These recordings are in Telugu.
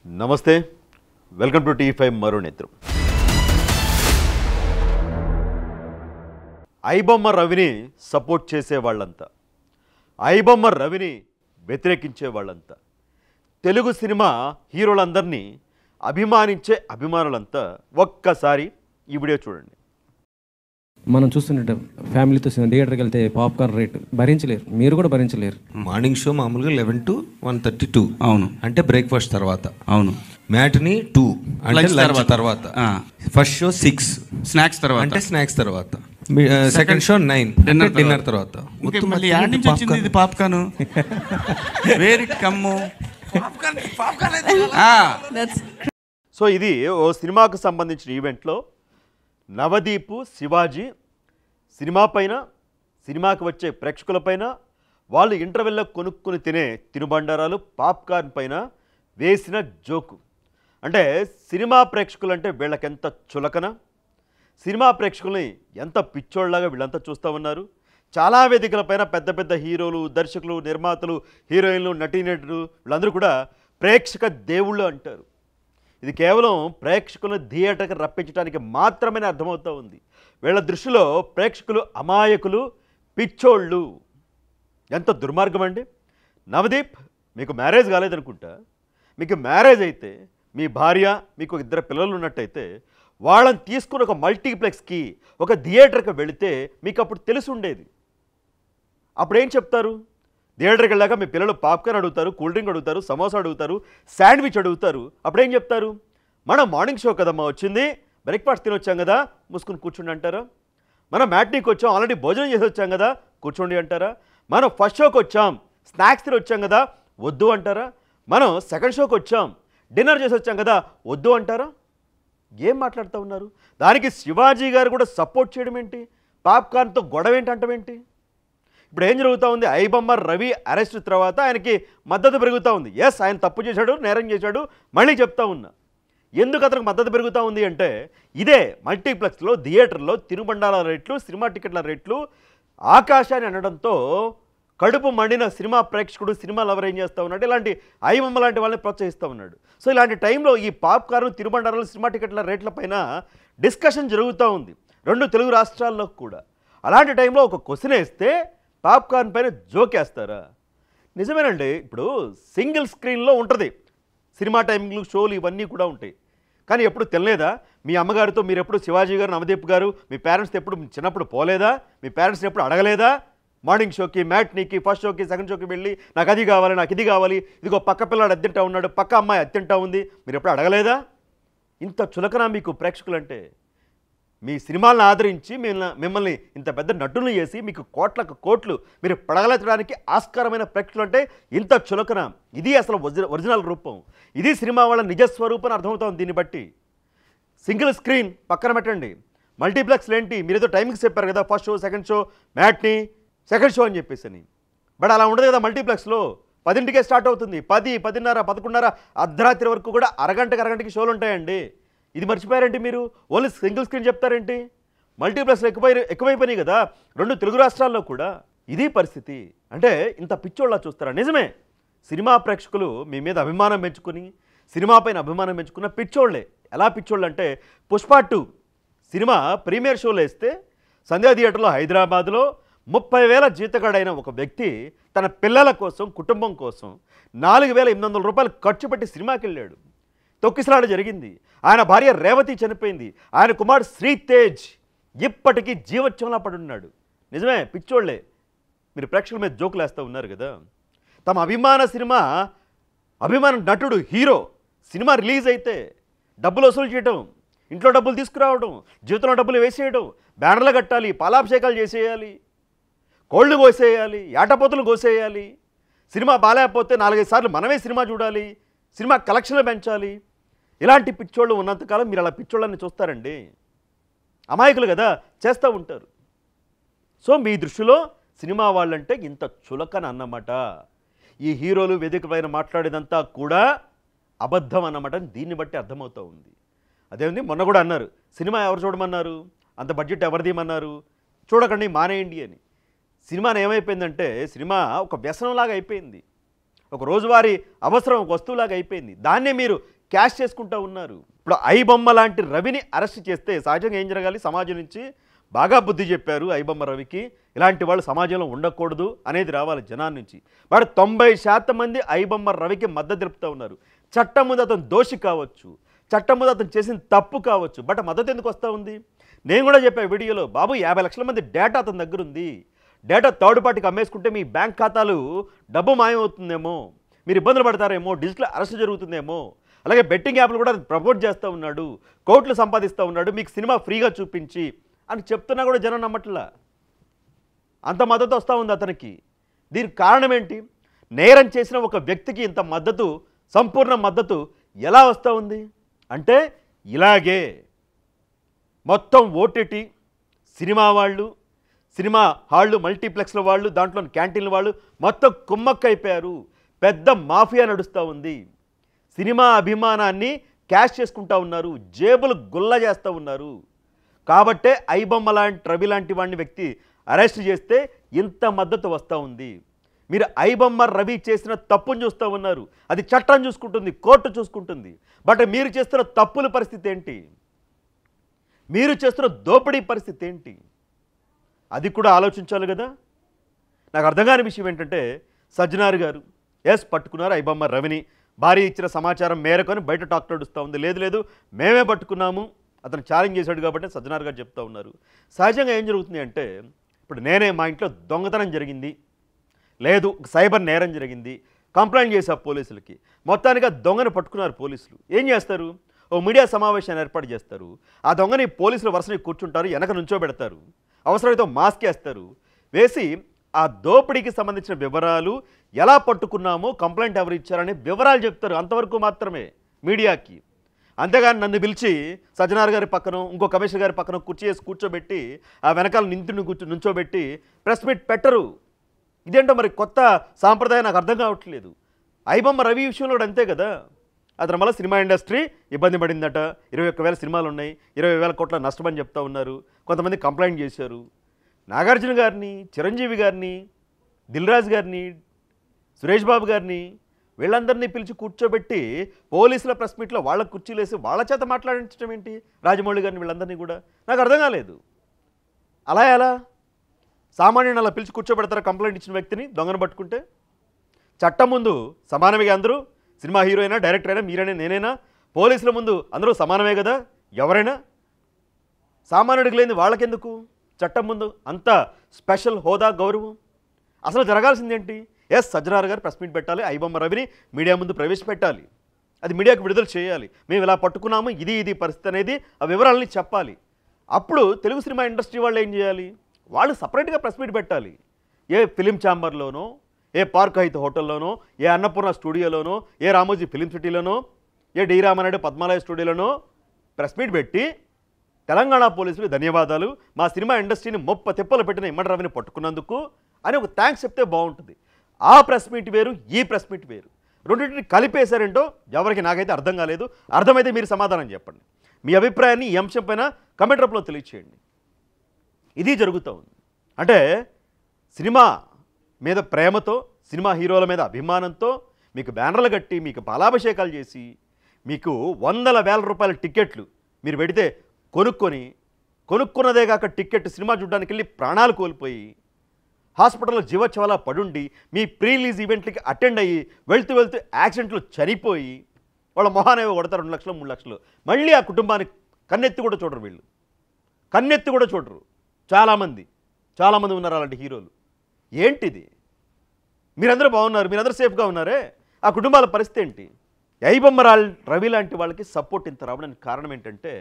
నమస్తే, వెల్కమ్ టు టీ5 మరో నేత్రం. ఐబొమ్మ రవిని సపోర్ట్ చేసే వాళ్ళంతా, ఐబొమ్మ రవిని వ్యతిరేకించే వాళ్ళంతా, తెలుగు సినిమా హీరోలందరినీ అభిమానించే అభిమానులంతా ఒక్కసారి ఈ వీడియో చూడండి. మనం చూస్తుంటే ఫ్యామిలీతో థియేటర్కి వెళ్తే పాప్కార్న్ రేట్ భరించలేరు, మీరు కూడా భరించలేరు. మార్నింగ్ షో మామూలుగా 11 to 1:32. అవును, అంటే బ్రేక్ఫాస్ట్ తర్వాత. అవును. మ్యాట్ని 2 అంటే లంచ్ తర్వాత. ఫస్ట్ షో 6 స్నాక్స్ తర్వాత అంటే స్నాక్స్ తర్వాత. సెకండ్ షో 9 డిన్నర్ తర్వాత. మళ్ళీ యాడ్ నుంచి వచ్చింది ఇది popcorn. Where it come. So ఇది ఓ సినిమాకు సంబంధించిన ఈవెంట్లో నవదీప్, శివాజీ సినిమా పైన, సినిమాకి వచ్చే ప్రేక్షకులపైన, వాళ్ళు ఇంటర్వెల్లో కొనుక్కుని తినే తినుబండారాలు పాప్కార్న్ పైన వేసిన జోకు. అంటే సినిమా ప్రేక్షకులు అంటే వీళ్ళకెంత చులకన, సినిమా ప్రేక్షకుల్ని ఎంత పిచ్చోళ్ళలాగా వీళ్ళంతా చూస్తూ ఉన్నారు. చాలా వేదికలపైన పెద్ద పెద్ద హీరోలు, దర్శకులు, నిర్మాతలు, హీరోయిన్లు, నటీనటులు వీళ్ళందరూ కూడా ప్రేక్షక దేవుళ్ళు అంటారు. ఇది కేవలం ప్రేక్షకులను థియేటర్కి రప్పించడానికి మాత్రమే అర్థమవుతూ ఉంది. వీళ్ళ దృష్టిలో ప్రేక్షకులు అమాయకులు, పిచ్చోళ్ళు. ఎంత దుర్మార్గం అండి. నవదీప్, మీకు మ్యారేజ్ కాలేదనుకుంటా. మీకు మ్యారేజ్ అయితే మీ భార్య, మీకు 2 పిల్లలు ఉన్నట్టయితే వాళ్ళని తీసుకుని ఒక మల్టీప్లెక్స్కి, ఒక థియేటర్కి వెళితే మీకు అప్పుడు తెలిసి ఉండేది. అప్పుడేం చెప్తారు? థియేటర్కి వెళ్ళాక మీ పిల్లలు పాప్కార్న్ అడుగుతారు, కూల్ డ్రింక్ అడుగుతారు, సమోసా అడుగుతారు, శాండ్విచ్ అడుగుతారు. అప్పుడేం చెప్తారు? మనం మార్నింగ్ షో కదమ్మా వచ్చింది, బ్రేక్ఫాస్ట్ తినొచ్చాం కదా, మూసుకుని కూర్చోండి అంటారా? మనం మ్యాట్నీకి వచ్చాం, ఆల్రెడీ భోజనం చేసి వచ్చాం కదా, కూర్చోండి అంటారా? మనం ఫస్ట్ షోకి వచ్చాం, స్నాక్స్ తిని వచ్చాం కదా, వద్దు అంటారా? మనం సెకండ్ షోకి వచ్చాం, డిన్నర్ చేసి వచ్చాం కదా, వద్దు అంటారా? ఏం మాట్లాడుతూ ఉన్నారు? దానికి శివాజీ గారు కూడా సపోర్ట్ చేయడం ఏంటి? పాప్కార్న్తో గొడవ ఏంటి అంటమేంటి? ఇప్పుడు ఏం జరుగుతూ ఉంది? ఐబొమ్మ రవి అరెస్ట్ తర్వాత ఆయనకి మద్దతు పెరుగుతూ ఉంది. ఎస్, ఆయన తప్పు చేశాడు, నేరం చేశాడు. మళ్ళీ చెప్తా ఉన్నా, ఎందుకు అతనికి మద్దతు పెరుగుతూ ఉంది అంటే, ఇదే మల్టీప్లెక్స్లో, థియేటర్లో తినుబండాల రేట్లు, సినిమా టికెట్ల రేట్లు ఆకాశాన్ని అనడంతో కడుపు మండిన సినిమా ప్రేక్షకుడు, సినిమా లవర్ ఏం చేస్తూ ఉన్నాడు? ఇలాంటి ఐబొమ్మ లాంటి వాళ్ళని ప్రోత్సహిస్తూ ఉన్నాడు. సో ఇలాంటి టైంలో ఈ పాప్కార్న్, తినుబండారాలు, సినిమా టికెట్ల రేట్లపైన డిస్కషన్ జరుగుతూ ఉంది 2 తెలుగు రాష్ట్రాల్లో కూడా. అలాంటి టైంలో ఒక క్వశ్చన్ వేస్తే పాప్కార్న్ పైన జోకేస్తారా? నిజమేనండి. ఇప్పుడు సింగిల్ స్క్రీన్లో ఉంటుంది సినిమా టైమింగ్లు, షోలు ఇవన్నీ కూడా ఉంటాయి. కానీ ఎప్పుడు తెలియదా? మీ అమ్మగారితో మీరు ఎప్పుడు, శివాజీ గారు, నవదీప్ గారు, మీ పేరెంట్స్తో ఎప్పుడు చిన్నప్పుడు పోలేదా? మీ పేరెంట్స్ని ఎప్పుడు అడగలేదా? మార్నింగ్ షోకి, మ్యాట్నీకి, ఫస్ట్ షోకి, సెకండ్ షోకి వెళ్ళి నాకు అది కావాలి, నాకు ఇది కావాలి, ఇదిగో పక్క పిల్లాడు అద్దెంటా ఉన్నాడు, పక్క అమ్మాయి అద్దెంటా ఉంది, మీరు ఎప్పుడు అడగలేదా? ఇంత చులకన మీకు ప్రేక్షకులంటే? మీ సినిమాలను ఆదరించి మిమ్మల్ని ఇంత పెద్ద నటులు చేసి మీకు కోట్లకు కోట్లు మీరు పడగలెత్తడానికి ఆస్కారమైన ప్రేక్షకులు అంటే ఇంత చులకన. ఇది అసలు ఒరిజినల్ రూపం. ఇది సినిమా వాళ్ళ నిజస్వరూపం అర్థమవుతుంది. దీన్ని బట్టి సింగిల్ స్క్రీన్ పక్కన పెట్టండి, మల్టీప్లెక్స్లు ఏంటి? మీరేదో టైమింగ్స్ చెప్పారు కదా, first show, second show, matinee, second show అని చెప్పేసి అని. బట్ అలా ఉండదు కదా. మల్టీప్లెక్స్లో 10కే స్టార్ట్ అవుతుంది, 10, 10:30, 11:30 అర్ధరాత్రి వరకు కూడా అరగంటకి షోలు ఉంటాయండి. ఇది మర్చిపోయారేంటి మీరు? ఓన్లీ సింగిల్ స్క్రీన్ చెప్తారేంటి? మల్టీప్లెక్స్లో ఎక్కువైపోయినాయి కదా 2 తెలుగు రాష్ట్రాల్లో కూడా. ఇది పరిస్థితి. అంటే ఇంత పిచ్చోళ్ళ చూస్తారా? నిజమే, సినిమా ప్రేక్షకులు మీ మీద అభిమానం పెంచుకుని, సినిమా పైన అభిమానం పెంచుకున్న పిచ్చోళ్లే. ఎలా పిచ్చోళ్ళు అంటే, పుష్ప 2 సినిమా ప్రీమియర్ షోలు వేస్తే సంధ్యా థియేటర్లో హైదరాబాద్లో 30,000 జీతగాడైన ఒక వ్యక్తి తన పిల్లల కోసం, కుటుంబం కోసం 4,800 రూపాయలు ఖర్చు పెట్టి సినిమాకి వెళ్ళాడు. తొక్కిసలాట జరిగింది. ఆయన భార్య రేవతి చనిపోయింది. ఆయన కుమారుడు శ్రీతేజ్ ఇప్పటికీ జీవోత్సవంలా పడున్నాడు. నిజమే, పిచ్చోళ్లే. మీరు ప్రేక్షకుల మీద జోకులు వేస్తూ ఉన్నారు కదా. తమ అభిమాన సినిమా, అభిమాన నటుడు, హీరో సినిమా రిలీజ్ అయితే డబ్బులు వసూలు చేయడం, ఇంట్లో డబ్బులు తీసుకురావడం, జీవితంలో డబ్బులు వేసేయడం, బ్యానర్లు కట్టాలి, పాలాభిషేకాలు చేసేయాలి, కోళ్ళు కోసేయాలి, ఏటపోతులు కోసేయాలి, సినిమా బాగాలేకపోతే 4-5 సార్లు మనమే సినిమా చూడాలి, సినిమా కలెక్షన్లు పెంచాలి. ఇలాంటి పిచ్చోళ్ళు ఉన్నంతకాలం మీరు అలా పిచ్చోళ్ళని చూస్తారండి. అమాయకులు కదా, చేస్తూ ఉంటారు. సో మీ దృష్టిలో సినిమా వాళ్ళంటే ఇంత చులకన అన్నమాట. ఈ హీరోలు వేదిక పైన మాట్లాడేదంతా కూడా అబద్ధం అన్నమాట. దీన్ని బట్టి అర్థమవుతూ ఉంది. అదేంది, మొన్న కూడా అన్నారు, సినిమా ఎవరు చూడమన్నారు, అంత బడ్జెట్ ఎవరిదేమన్నారు, చూడకండి మానేయండి అని. సినిమాని ఏమైపోయిందంటే, సినిమా ఒక వ్యసనంలాగా అయిపోయింది. ఒక రోజువారీ అవసరం, ఒక వస్తువులాగా అయిపోయింది. దాన్నే మీరు క్యాష్ చేసుకుంటూ ఉన్నారు. ఇప్పుడు ఐబొమ్మ లాంటి రవిని అరెస్ట్ చేస్తే సహజంగా ఏం జరగాలి? సమాజం నుంచి బాగా బుద్ధి చెప్పారు ఐబొమ్మ రవికి, ఇలాంటి వాళ్ళు సమాజంలో ఉండకూడదు అనేది రావాలి జనాన్ని నుంచి. వాడు 90% మంది ఐబొమ్మ రవికి మద్దతు తెలుపుతూ ఉన్నారు. చట్టం ముందు అతను దోషి కావచ్చు, చట్టం ముందు అతను చేసిన తప్పు కావచ్చు, బట్ మద్దతు ఎందుకు వస్తూ ఉంది? నేను కూడా చెప్పా వీడియోలో, బాబు 50 లక్షల మంది డేటా అతని దగ్గర ఉంది. డేటా థర్డ్ పార్టీకి అమ్మేసుకుంటే మీ బ్యాంక్ ఖాతాలు డబ్బు మాయమవుతుందేమో, మీరు ఇబ్బందులు పడతారేమో, డిజిటల్ అరెస్ట్ జరుగుతుందేమో. అలాగే బెట్టింగ్ యాప్లు కూడా ప్రమోట్ చేస్తూ ఉన్నాడు, కోట్లు సంపాదిస్తూ ఉన్నాడు, మీకు సినిమా ఫ్రీగా చూపించి అని చెప్తున్నా కూడా జనం నమ్మట్లా. అంత మద్దతు వస్తూ ఉంది అతనికి. దీనికి కారణం ఏంటి? నేరం చేసిన ఒక వ్యక్తికి ఇంత మద్దతు, సంపూర్ణ మద్దతు ఎలా వస్తూ ఉంది అంటే ఇలాగే మొత్తం ఓటీటీ సినిమా వాళ్ళు, సినిమా హాళ్ళు, మల్టీప్లెక్స్ల వాళ్ళు, దాంట్లో క్యాంటీన్ల వాళ్ళు మొత్తం కుమ్మక్కైపోయారు. పెద్ద మాఫియా నడుస్తూ ఉంది. సినిమా అభిమానాన్ని క్యాష్ చేసుకుంటూ ఉన్నారు, జేబులు గుల్ల చేస్తూ ఉన్నారు. కాబట్టే ఐబొమ్మ లాంటి రవి లాంటి వాడిని వ్యక్తి అరెస్ట్ చేస్తే ఇంత మద్దతు వస్తూ ఉంది. మీరు ఐబొమ్మ రవి చేసిన తప్పును చూస్తూ ఉన్నారు, అది చట్టం చూసుకుంటుంది, కోర్టు చూసుకుంటుంది. బట్ మీరు చేస్తున్న తప్పుల పరిస్థితి ఏంటి? మీరు చేస్తున్న దోపిడీ పరిస్థితి ఏంటి? అది కూడా ఆలోచించాలి కదా. నాకు అర్థం కాని విషయం ఏంటంటే, సజ్జనార్ గారు పట్టుకున్నారు ఐబొమ్మ రవిని, భార్య ఇచ్చిన సమాచారం మేరకు అని బయట టాక్ నడుస్తూ ఉంది. లేదు లేదు మేమే పట్టుకున్నాము, అతను ఛాలెంజ్ చేశాడు కాబట్టి సజ్జనార్ గారు చెప్తూ ఉన్నారు. సహజంగా ఏం జరుగుతుంది అంటే, ఇప్పుడు నేనే మా ఇంట్లో దొంగతనం జరిగింది, లేదు సైబర్ నేరం జరిగింది, కంప్లైంట్ చేశా పోలీసులకి, మొత్తానికి ఆ దొంగని పట్టుకున్నారు పోలీసులు. ఏం చేస్తారు? ఓ మీడియా సమావేశాన్ని ఏర్పాటు చేస్తారు. ఆ దొంగని పోలీసులు వరుసని కూర్చుంటారు, వెనక నుంచోబెడతారు, అవసరమైతే మాస్క్ వేస్తారు, వేసి ఆ దోపిడీకి సంబంధించిన వివరాలు, ఎలా పట్టుకున్నామో, కంప్లైంట్ ఎవరు ఇచ్చారనే వివరాలు చెప్తారు. అంతవరకు మాత్రమే మీడియాకి. అంతేగాని నన్ను పిలిచి సజ్జనార్ గారి పక్కన, ఇంకో కమిషనర్ గారి పక్కన కూర్చోబెట్టి ఆ వెనకాల నుంచోబెట్టి ప్రెస్ మీట్ పెట్టరు. ఇదేంటో మరి కొత్త సాంప్రదాయం నాకు అర్థం కావట్లేదు. ఐబొమ్మ రవి విషయంలో కూడా అంతే కదా. అతని వల్ల సినిమా ఇండస్ట్రీ ఇబ్బంది పడిందట, 21,000 సినిమాలు ఉన్నాయి, 20,000 కోట్ల నష్టమని చెప్తా ఉన్నారు. కొంతమంది కంప్లైంట్ చేశారు. నాగార్జున గారిని, చిరంజీవి గారిని, దిల్ రాజు గారిని, సురేష్ బాబు గారిని, వీళ్ళందరినీ పిలిచి కూర్చోబెట్టి పోలీసుల ప్రెస్ మీట్లో వాళ్ళ కుర్చీలు వేసి వాళ్ళ చేత మాట్లాడించడం ఏంటి? రాజమౌళి గారిని, వీళ్ళందరినీ కూడా నాకు అర్థం కాలేదు. అలా ఎలా సామాన్యుని అలా పిలిచి కూర్చోబెడతారా కంప్లైంట్ ఇచ్చిన వ్యక్తిని, దొంగను పట్టుకుంటే? చట్టం ముందు సమానమే అందరూ, సినిమా హీరో అయినా, డైరెక్టర్ అయినా, మీరైనా, నేనైనా, పోలీసుల ముందు అందరూ సమానమే కదా. ఎవరైనా సామాన్యుడికి లేని వాళ్ళకెందుకు చట్టం ముందు అంత స్పెషల్ హోదా, గౌరవం? అసలు జరగాల్సిందేంటి? సజ్జనార్ గారు ప్రెస్ మీట్ పెట్టాలి, ఐబొమ్మ రవిని మీడియా ముందు ప్రవేశపెట్టాలి, అది మీడియాకు విడుదల చేయాలి. మేము ఇలా పట్టుకున్నాము, ఇది పరిస్థితి అనేది ఆ వివరాలని చెప్పాలి. అప్పుడు తెలుగు సినిమా ఇండస్ట్రీ వాళ్ళు ఏం చేయాలి? వాళ్ళు సపరేట్గా ప్రెస్ మీట్ పెట్టాలి. ఏ ఫిలిం ఛాంబర్లోనో, ఏ పార్క్ హైత్ హోటల్లోనో, ఏ అన్నపూర్ణ స్టూడియోలోనో, ఏ రామోజీ ఫిలిం సిటీలోనో, ఏ డి రామానాయుడు పద్మాలయ స్టూడియోలోనో ప్రెస్ మీట్ పెట్టి తెలంగాణ పోలీసులు ధన్యవాదాలు, మా సినిమా ఇండస్ట్రీని తిప్పలు పెట్టిన ఇమ్మడి రవిని పట్టుకున్నందుకు అని ఒక థ్యాంక్స్ చెప్తే బాగుంటుంది. ఆ ప్రెస్ మీట్ వేరు, ఈ ప్రెస్ మీట్ వేరు. రెండింటిని కలిపేశారేంటో ఎవరికి నాకైతే అర్థం కాలేదు. అర్థమైతే మీరు సమాధానం చెప్పండి. మీ అభిప్రాయాన్ని ఈ అంశం పైన కమెంట్ రూపంలో తెలియచేయండి. ఇది జరుగుతూ ఉంది. అంటే సినిమా మీద ప్రేమతో, సినిమా హీరోల మీద అభిమానంతో మీకు బ్యానర్లు కట్టి, మీకు పాలాభిషేకాలు చేసి, మీకు 100,000 రూపాయల టికెట్లు మీరు పెడితే కొనుక్కున్నదే కాక టికెట్ సినిమా చూడడానికి వెళ్ళి ప్రాణాలు కోల్పోయి, హాస్పిటల్లో జీవోత్సవాలా పడుండి, మీ ప్రీ రిలీజ్ ఈవెంట్లకి అటెండ్ అయ్యి వెళ్తూ యాక్సిడెంట్లు చనిపోయి వాళ్ళ మొహానేవో కొడతారు 2 లక్షలు 3 లక్షలు. మళ్ళీ ఆ కుటుంబానికి కన్నెత్తి కూడా చూడరు, వీళ్ళు కన్నెత్తి కూడా చూడరు. చాలామంది ఉన్నారు అలాంటి హీరోలు. ఏంటిది? మీరందరూ బాగున్నారు, మీరందరూ సేఫ్గా ఉన్నారే, ఆ కుటుంబాల పరిస్థితి ఏంటి? ఐబొమ్మ రవి లాంటి వాళ్ళకి సపోర్ట్ ఇంత రావడానికి కారణం ఏంటంటే,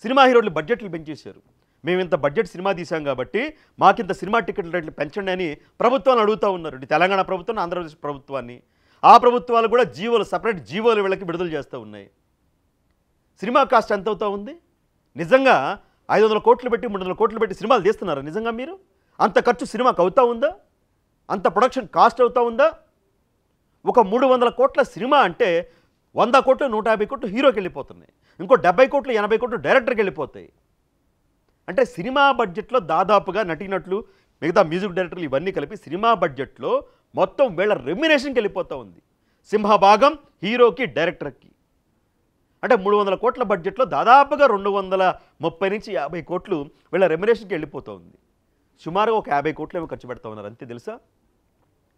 సినిమా హీరోలు బడ్జెట్లు పెంచేశారు. మేము ఇంత బడ్జెట్ సినిమా తీసాం కాబట్టి మాకింత సినిమా టికెట్ల రేట్లు పెంచండి అని ప్రభుత్వాన్ని అడుగుతూ ఉన్నారు. తెలంగాణ ప్రభుత్వం, ఆంధ్రప్రదేశ్ ప్రభుత్వాన్ని. ఆ ప్రభుత్వాలు కూడా సపరేట్ జీవోలు వీళ్ళకి విడుదల చేస్తూ ఉన్నాయి. సినిమా కాస్ట్ ఎంత అవుతూ ఉంది? నిజంగా 500 కోట్లు పెట్టి 300 కోట్లు పెట్టి సినిమాలు తీస్తున్నారా నిజంగా మీరు? అంత ఖర్చు సినిమాకి అవుతూ ఉందా? అంత ప్రొడక్షన్ కాస్ట్ అవుతూ ఉందా? ఒక 300 కోట్ల సినిమా అంటే 100 కోట్లు 150 కోట్లు హీరోకి వెళ్ళిపోతున్నాయి, ఇంకో 70 కోట్లు 80 కోట్లు డైరెక్టర్కి వెళ్ళిపోతాయి. అంటే సినిమా బడ్జెట్లో దాదాపుగా నటీనటులు, మిగతా మ్యూజిక్ డైరెక్టర్లు ఇవన్నీ కలిపి సినిమా బడ్జెట్లో మొత్తం వీళ్ళ రెమ్యునేషన్కి వెళ్ళిపోతూ ఉంది. సింహభాగం హీరోకి, డైరెక్టర్కి. అంటే 300 కోట్ల బడ్జెట్లో దాదాపుగా 230 నుంచి 50 కోట్లు వీళ్ళ రెమ్యునేషన్కి వెళ్ళిపోతూ ఉంది. సుమారుగా ఒక 50 కోట్లు ఏమో ఖర్చు పెడతా ఉన్నారు అంతే తెలుసా.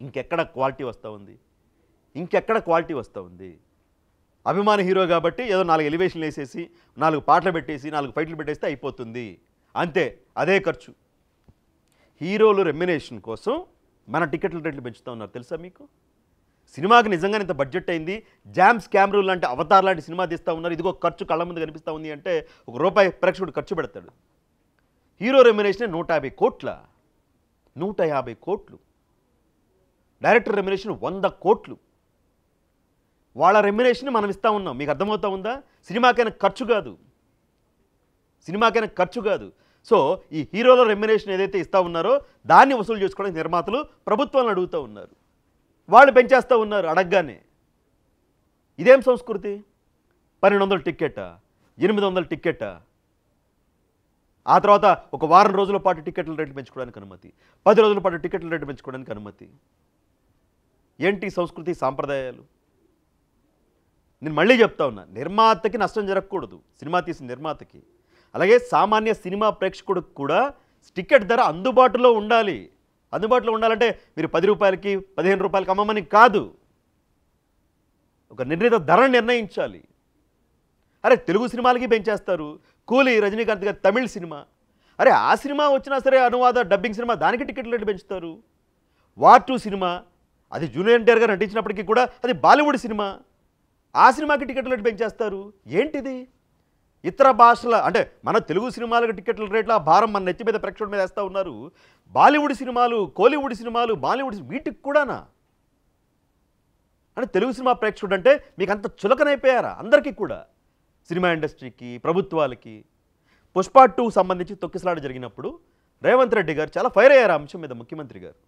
ఇంకెక్కడ క్వాలిటీ వస్తూ ఉంది, ఇంకెక్కడ క్వాలిటీ వస్తూ ఉంది. అభిమాన హీరో కాబట్టి ఏదో 4 ఎలివేషన్లు వేసేసి 4 పాటలు పెట్టేసి 4 ఫైట్లు పెట్టేస్తే అయిపోతుంది అంతే, అదే ఖర్చు. హీరోలు రెమ్యునేషన్ కోసం మన టికెట్ల రేట్లు పెంచుతూ ఉన్నారు తెలుసా మీకు. సినిమాకి నిజంగానే ఇంత బడ్జెట్ అయింది, జామ్స్ క్యామ్రూల్ లాంటి అవతార్ లాంటి సినిమా తీస్తూ ఉన్నారు, ఇదిగో ఖర్చు కళ్ళ ముందు కనిపిస్తూ ఉంది అంటే ₹1 ప్రేక్షకుడు ఖర్చు పెడతాడు. హీరో రెమ్యునేషన్ 150 కోట్ల, 150 కోట్లు. డైరెక్టర్ రెమ్యునేషన్ 100 కోట్లు. వాళ్ళ రెమ్యునేషన్ మనం ఇస్తూ ఉన్నాం. మీకు అర్థమవుతా ఉందా. సినిమాకైనా ఖర్చు కాదు, సినిమాకైనా ఖర్చు కాదు. సో ఈ హీరోల రెమ్యునేషన్ ఏదైతే ఇస్తూ ఉన్నారో దాన్ని వసూలు చేసుకోవడానికి నిర్మాతలు ప్రభుత్వాలను అడుగుతూ ఉన్నారు. వాళ్ళు పెంచేస్తూ ఉన్నారు అడగగానే. ఇదేం సంస్కృతి. 1200 టిక్కెట్టా, 800 టిక్కెట్టా, ఆ తర్వాత ఒక వారం రోజుల పాటు టికెట్ల రేట్లు పెంచుకోవడానికి అనుమతి, 10 రోజుల పాటు టికెట్ల రేట్లు పెంచుకోవడానికి అనుమతి. ఏంటి సంస్కృతి సాంప్రదాయాలు. నేను మళ్ళీ చెప్తా ఉన్నా, నిర్మాతకి నష్టం జరగకూడదు, సినిమా తీసిన నిర్మాతకి. అలాగే సామాన్య సినిమా ప్రేక్షకుడికి కూడా టికెట్ ధర అందుబాటులో ఉండాలి. అందుబాటులో ఉండాలంటే మీరు 10 రూపాయలకి 15 రూపాయలకి అమ్మమని కాదు, ఒక నిర్ణీత ధరను నిర్ణయించాలి. అరే తెలుగు సినిమాలకి పెంచేస్తారు. కూలీ రజనీకాంత్ గారి తమిళ్ సినిమా, అరే ఆ సినిమా వచ్చినా సరే అనువాద డబ్బింగ్ సినిమా, దానికి టికెట్ రేట్లు పెంచుతారు. వార్ 2 సినిమా, అది జూనియర్ ఎన్టీఆర్ గారు నటించినప్పటికీ కూడా అది బాలీవుడ్ సినిమా, ఆ సినిమాకి టికెట్ రేట్లు పెంచేస్తారు. ఏంటిది. ఇతర భాషల అంటే మన తెలుగు సినిమాలకు టికెట్ల రేట్ల భారం మన నెత్తి మీద ప్రేక్షకుల మీద వేస్తూ ఉన్నారు. బాలీవుడ్ సినిమాలు, కోలీవుడ్ సినిమాలు, బాలీవుడ్ వీటికి కూడానా. అంటే తెలుగు సినిమా ప్రేక్షకుడు అంటే మీకు అంత చులకనైపోయారా అందరికీ కూడా, సినిమా ఇండస్ట్రీకి, ప్రభుత్వాలకి. పుష్ప 2 సంబంధించి తొక్కిసలాట జరిగినప్పుడు రేవంత్ రెడ్డి గారు చాలా ఫైర్ అయ్యారు ఆ అంశం మీద. ముఖ్యమంత్రి గారు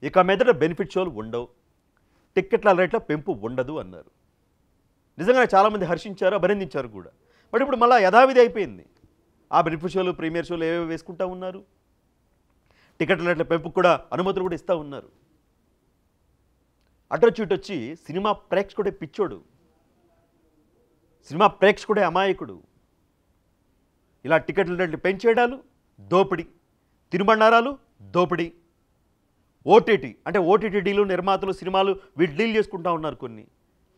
ఇక మీదట బెనిఫిట్ షోలు ఉండవు, టిక్కెట్ల రేట్ల పెంపు ఉండదు అన్నారు. నిజంగానే చాలామంది హర్షించారు, అభినందించారు కూడా. బట్ ఇప్పుడు మళ్ళీ యథావిధి అయిపోయింది. ఆ బెనిఫిట్ షోలు, ప్రీమియర్ షోలు ఏవేవి వేసుకుంటూ ఉన్నారు. టికెట్ల రేట్ల పెంపుకు కూడా అనుమతులు కూడా ఇస్తూ ఉన్నారు. అటొచ్చి వచ్చి సినిమా ప్రేక్షకుడే పిచ్చోడు, సినిమా ప్రేక్షకుడే అమాయకుడు. ఇలా టికెట్ల రేట్లు పెంచేయడాలు దోపిడీ, తినుబండారాలు దోపిడీ, ఓటీటీ అంటే ఓటీటీ డీలు, నిర్మాతలు సినిమాలు వీటి డీల్ చేసుకుంటూ ఉన్నారు కొన్ని,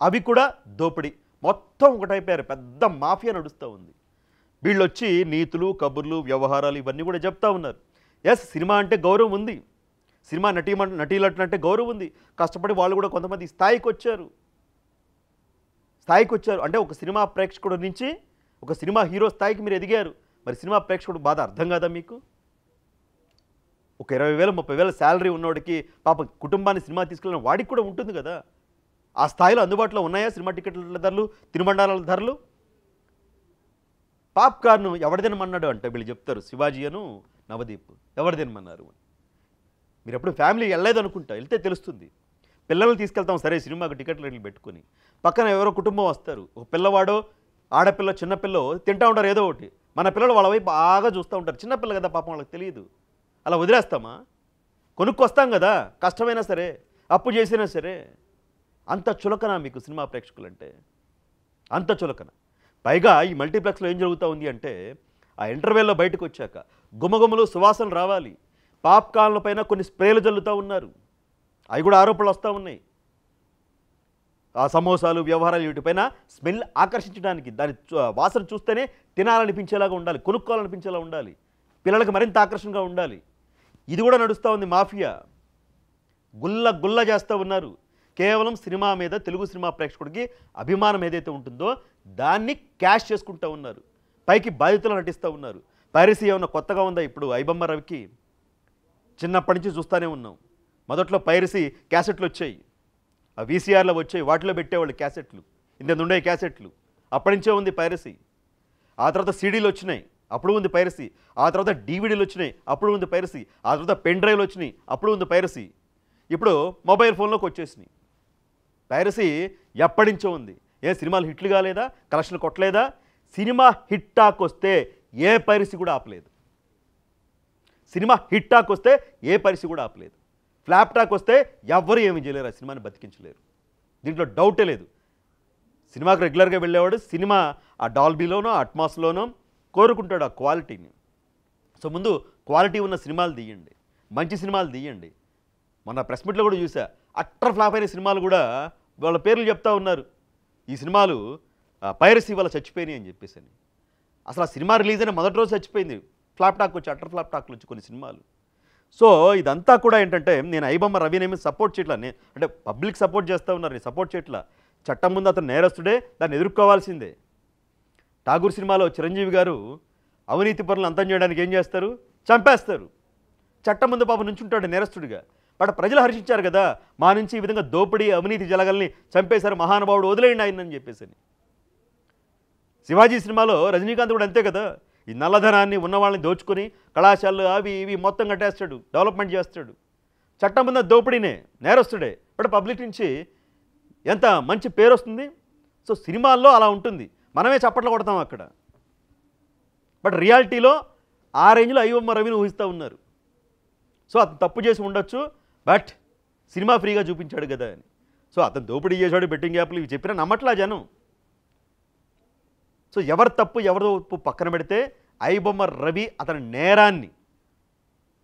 అవి కూడా దోపిడీ. మొత్తం ఒకటైపోయారు, పెద్ద మాఫియా నడుస్తూ ఉంది. వీళ్ళు వచ్చి నీతులు, కబుర్లు, వ్యవహారాలు ఇవన్నీ కూడా చెప్తా ఉన్నారు. ఎస్ సినిమా అంటే గౌరవం ఉంది, సినిమా నటీనటులు అంటే గౌరవం ఉంది. కష్టపడి వాళ్ళు కూడా కొంతమంది స్థాయికి వచ్చారు అంటే ఒక సినిమా ప్రేక్షకుడు నుంచి ఒక సినిమా హీరో స్థాయికి మీరు ఎదిగారు. మరి సినిమా ప్రేక్షకుడు బాధ అర్థం కాదా మీకు. ఒక 20,000 30,000 శాలరీ ఉన్నవాడికి పాప కుటుంబాన్ని సినిమా తీసుకెళ్ళిన వాడికి కూడా ఉంటుంది కదా. ఆ స్థాయిలో అందుబాటులో ఉన్నాయా సినిమా టికెట్ల ధరలు, తినుబండారాల ధరలు. పాప్కార్న్ ఎవరు తినమన్నాడు అంటే వీళ్ళు చెప్తారు, శివాజీ అను నవదీప్ ఎవరు తినమన్నారు. మీరు ఎప్పుడు ఫ్యామిలీ వెళ్ళలేదు అనుకుంటా, వెళ్తే తెలుస్తుంది. పిల్లల్ని తీసుకెళ్తాం సరే సినిమాకు టికెట్ రేట్లు పెట్టుకుని, పక్కన ఎవరో కుటుంబం వస్తారు, ఒక పిల్లవాడో ఆడపిల్ల చిన్నపిల్లో తింటూ ఉంటారు ఏదో ఒకటి. మన పిల్లలు వాళ్ళ వైపు బాగా చూస్తూ ఉంటారు, చిన్నపిల్ల కదా పాపం వాళ్ళకి తెలియదు. అలా వదిలేస్తామా. కొనుక్కొస్తాం కదా, కష్టమైనా సరే అప్పు చేసినా సరే. అంత చులకన మీకు సినిమా ప్రేక్షకులంటే, అంత చులకన. పైగా ఈ మల్టీప్లెక్స్లో ఏం జరుగుతూ ఉంది అంటే ఆ ఇంటర్వెల్లో బయటకు వచ్చాక గుమగుమలు సువాసనలు రావాలి. పాప్కార్న్ల పైన కొన్ని స్ప్రేలు జల్లుతూ ఉన్నారు, అవి కూడా ఆరోపణలు వస్తూ ఉన్నాయి. ఆ సమోసాలు, వ్యవహారాలు వీటిపైన స్మెల్ ఆకర్షించడానికి, దాని వాసన చూస్తేనే తినాలనిపించేలాగా ఉండాలి, కొనుక్కోవాలనిపించేలా ఉండాలి, పిల్లలకు మరింత ఆకర్షణగా ఉండాలి. ఇది కూడా నడుస్తూ ఉంది మాఫియా. గుల్ల చేస్తూ ఉన్నారు. కేవలం సినిమా మీద, తెలుగు సినిమా ప్రేక్షకుడికి అభిమానం ఏదైతే ఉంటుందో దాన్ని క్యాష్ చేసుకుంటూ ఉన్నారు. పైకి బాధితులు నటిస్తూ ఉన్నారు. పైరసీ ఏమన్నా కొత్తగా ఉందా ఇప్పుడు ఐబొమ్మ రవికి? చిన్నప్పటి నుంచి చూస్తూనే ఉన్నాం. మొదట్లో పైరసీ క్యాసెట్లు వచ్చాయి, ఆ వీసీఆర్లో వచ్చాయి, వాటిలో పెట్టేవాళ్ళు క్యాసెట్లు, ఇంత ఉండే క్యాసెట్లు. అప్పటి నుంచే ఉంది పైరసీ. ఆ తర్వాత సీడీలు వచ్చినాయి, అప్పుడు ఉంది పైరసీ. ఆ తర్వాత డీవీడీలు వచ్చినాయి, అప్పుడు ఉంది పైరసీ. ఆ తర్వాత పెన్ డ్రైవ్లు వచ్చినాయి, అప్పుడు ఉంది పైరసీ. ఇప్పుడు మొబైల్ ఫోన్లోకి వచ్చేసినాయి. పైరసీ ఎప్పటి నుంచో ఉంది. ఏ సినిమాలు హిట్లు కాలేదా, కలెక్షన్లు కొట్టలేదా? సినిమా హిట్ టాక్ వస్తే ఏ పైరసీ కూడా ఆపలేదు. సినిమా హిట్ టాక్ వస్తే ఏ పైరసీ కూడా ఆపలేదు. ఫ్లాప్ టాక్ వస్తే ఎవ్వరు ఏమీ చేయలేరు, ఆ సినిమాని బతికించలేరు, దీంట్లో డౌటే లేదు. సినిమాకి రెగ్యులర్గా వెళ్ళేవాడు సినిమా ఆ డాల్బీలోనో అట్మాస్లోనో కోరుకుంటాడు ఆ క్వాలిటీని. సో ముందు క్వాలిటీ ఉన్న సినిమాలు తీయండి, మంచి సినిమాలు తీయండి. మొన్న ప్రెస్ మీట్లో కూడా చూసా, అట్టర్ ఫ్లాప్ అయిన సినిమాలు కూడా వాళ్ళ పేర్లు చెప్తా ఉన్నారు, ఈ సినిమాలు పైరసీ వల్ల చచ్చిపోయినాయి అని చెప్పేసి. అసలు ఆ సినిమా రిలీజ్ అయిన మొదటి రోజు చచ్చిపోయింది, ఫ్లాప్ టాక్ వచ్చి, అట్టర్ ఫ్లాప్ టాక్లు వచ్చి కొన్ని సినిమాలు. సో ఇదంతా కూడా ఏంటంటే నేను ఐబొమ్మ రవినేమి సపోర్ట్ చేయట్లా, అంటే పబ్లిక్ సపోర్ట్ చేస్తూ ఉన్నారు, నేను సపోర్ట్ చేయట్లా. చట్టం ముందు అతను నేరస్తుడే, దాన్ని ఎదుర్కోవాల్సిందే. ఠాగూర్ సినిమాలో చిరంజీవి గారు అవినీతి పనులు అంతం చేయడానికి ఏం చేస్తారు, చంపేస్తారు. చట్టం ముందు పాపం నుంచుంటాడు నేరస్తుడిగా. బట్ ప్రజలు హర్షించారు కదా, మా నుంచి ఈ విధంగా దోపిడీ అవినీతి జలగల్ని చంపేశారు మహానుభావుడు, వదిలేయండి ఆయనని చెప్పేసి. శివాజీ సినిమాలో రజనీకాంత్ కూడా అంతే కదా, ఈ నల్లధనాన్ని ఉన్న వాళ్ళని దోచుకొని కళాశాలలు అవి ఇవి మొత్తం కట్టేస్తాడు, డెవలప్మెంట్ చేస్తాడు. చట్టం ముందు దోపిడీనే, నేరస్తుడే, బట్ పబ్లిక్ నుంచి ఎంత మంచి పేరు వస్తుంది. సో సినిమాల్లో అలా ఉంటుంది, మనమే చప్పట్లు కొడతాం అక్కడ. బట్ రియాలిటీలో ఆ రేంజ్లో ఐబొమ్మ రవిని ఊహిస్తూ ఉన్నారు. సో అతను తప్పు చేసి ఉండొచ్చు, బట్ సినిమా ఫ్రీగా చూపించాడు కదా అని. సో అతను దోపిడీ చేశాడు, బెట్టింగ్ యాప్లు ఇవి చెప్పినా నమ్మట్లా జనం. సో ఎవరు తప్పు ఎవరు తప్పు పక్కన పెడితే ఐబొమ్మ రవి అతని నేరాన్ని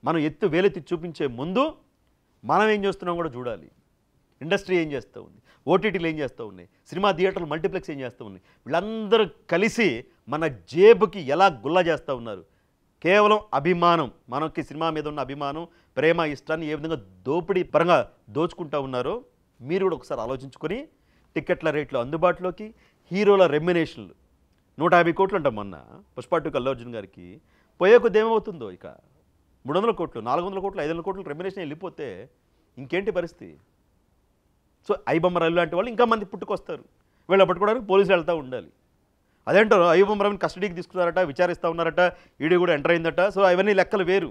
మనం వేలెత్తి చూపించే ముందు మనం ఏం చేస్తున్నాం కూడా చూడాలి. ఇండస్ట్రీ ఏం చేస్తూ ఉంది, ఓటీటీలు ఏం చేస్తూ ఉన్నాయి, సినిమా థియేటర్లు మల్టీప్లెక్స్ ఏం చేస్తూ ఉన్నాయి, వీళ్ళందరూ కలిసి మన జేబుకి ఎలా గుల్ల చేస్తూ ఉన్నారు. కేవలం అభిమానం, మనకి సినిమా మీద ఉన్న అభిమానం, ప్రేమ, ఇష్టాన్ని ఏ విధంగా దోపిడీ పరంగా దోచుకుంటూ ఉన్నారో మీరు కూడా ఒకసారి ఆలోచించుకొని టికెట్ల రేట్లు అందుబాటులోకి, హీరోల రెమ్యునేషన్లు 150 కోట్లు అంటాం. మొన్న పుష్ప 2 అల్లు అర్జున్ గారికి పోయే కొద్ది ఏమవుతుందో, ఇక 300 కోట్లు 400 కోట్లు 500 కోట్లు రెమ్యునేషన్ వెళ్ళిపోతే ఇంకేంటి పరిస్థితి. సో ఐబొమ్మ రవి లాంటి వాళ్ళు ఇంకా మంది పుట్టుకొస్తారు, వీళ్ళు పట్టుకోవడానికి పోలీసులు వెళ్తూ ఉండాలి. అదేంటారు ఐబొమ్మ రవిని కస్టడీకి తీసుకున్నారట, విచారిస్తూ ఉన్నారట, ఈడీ కూడా ఎంటర్ అయిందట. సో అవన్నీ లెక్కలు వేరు,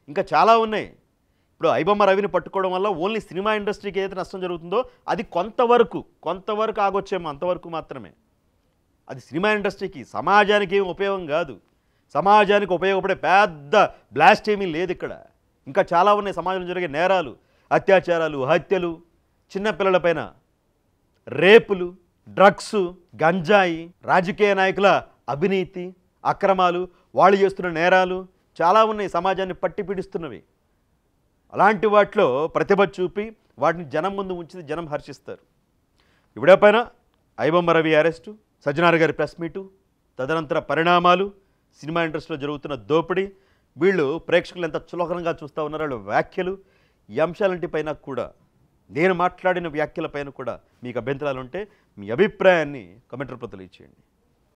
ఇంకా చాలా ఉన్నాయి. ఇప్పుడు ఐబొమ్మ రవిని పట్టుకోవడం వల్ల ఓన్లీ సినిమా ఇండస్ట్రీకి ఏదైతే నష్టం జరుగుతుందో అది కొంతవరకు ఆగొచ్చేమో, అంతవరకు మాత్రమే. అది సినిమా ఇండస్ట్రీకి, సమాజానికి ఏమి ఉపయోగం కాదు. సమాజానికి ఉపయోగపడే పెద్ద బ్లాస్ట్ ఏమీ లేదు ఇక్కడ. ఇంకా చాలా ఉన్నాయి సమాజంలో జరిగే నేరాలు, అత్యాచారాలు, హత్యలు, చిన్నపిల్లలపైన రేపులు, డ్రగ్స్, గంజాయి, రాజకీయ నాయకుల అవినీతి, అక్రమాలు, వాళ్ళు చేస్తున్న నేరాలు చాలా ఉన్నాయి సమాజాన్ని పట్టి పీడిస్తున్నవి. అలాంటి వాటిలో ప్రతిభ చూపి వాటిని జనం ముందు ఉంచి జనం హర్షిస్తారు. ఇవిడపైన ఐబొమ్మ రవి అరెస్టు, సజ్జనార్ గారి ప్రెస్ మీటు, తదనంతర పరిణామాలు, సినిమా ఇండస్ట్రీలో జరుగుతున్న దోపిడీ, వీళ్ళు ప్రేక్షకులు ఎంత చులకనంగా చూస్తూ ఉన్నారు, వాళ్ళ వ్యాఖ్యలు, ఈ అంశాలంటిపైన కూడా, నేను మాట్లాడిన వ్యాఖ్యలపైన కూడా మీకు అభ్యంతరాలు ఉంటే మీ అభిప్రాయాన్ని కమెంట్ రూపంలో తెలియచేయండి.